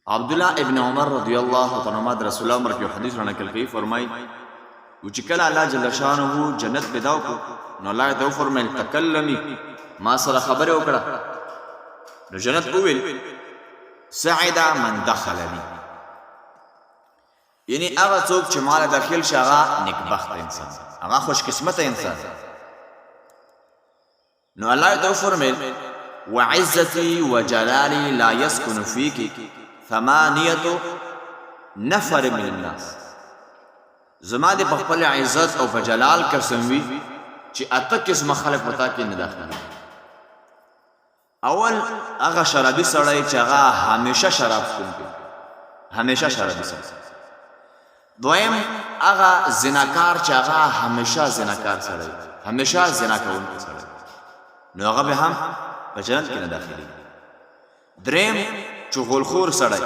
عبداللہ ابن عمر رضی اللہ تعالیٰ عنہ د رسول الله مرکی حدیث را نقل کوي فرمای چې کله الله جل شانه جنت پیدا وکړو نو الله ته فرمایل تکلمی ما سره خبره وکړه نو جنت وویل سعد من دخلني یعنی هغه څوک چې مال داخل شي هغه نیکبخت انسان هغه خوش قسمت انسان نو الله ته فرمایل وعزتي وجلالي لا يسكن فيك ثمانية نفر من الناس زما دې په خپل عزت او په جلال قسم وي چې اته قسم خلک پتا کې نه داخلي اول هغه شرابي سړی چې هغه همیشه شراب څښي همیشه شرابي سړی دویم هغه زناکار چې هغه همیشه زناکار سړی همیشه زنا کوونکی سړی نو هغه به هم په جنت کې نه داخلي دریم چغلخور سړی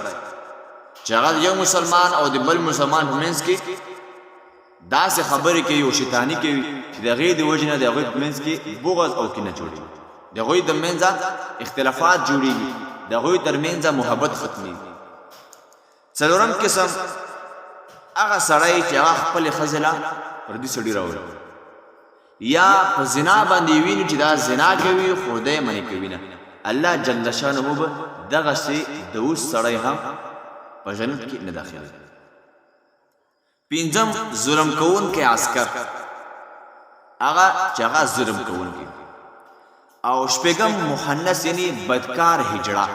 چې هغه یو مسلمان او د بل مسلمان په منځ کې داسې خبرې کوي او شیطاني کوي چې د هغې د وجې نه د هغوی په منځ کې بغض او کینه جوړېږي د هغوی د منځه اختلافات جوړېږي د هغوی تر منځه محبت ختمېږي څلورم قسم هغه سړی چې هغه خپلې ښځې له پردي سړي راوړي یا په زنا باندې ویني چې دا زنا کوي خو دی منې کوي نه الله جل شانه به دغسې د اوس سړی هم په جنت کې نه داخلي پنځم ظلم کوونکی عسکر هغه چې هغه ظلم کوونکی او شپږم مخنث یعنی بدکار هجړه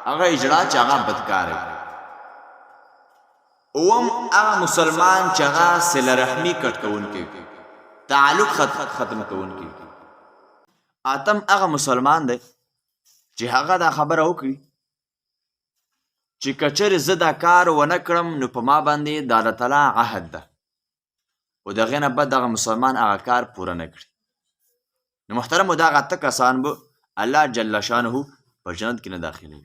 هغه هجړه چې هغه بدکار وي اوم هغه مسلمان چې هغه صله رحمي کټ کوونکی تعلق ختم کوونکی اتم هغه مسلمان دی چې هغه دا خبره وکړي چې کچر زه دا کار ونه کړم نو په ما باندې د الله تعالی عهد ده او د هغې نه بعد دغه مسلمان هغه کار پوره نه کړي نو محترمو دغه اته کسان به الله جل شانه په جنت کې نه داخلوي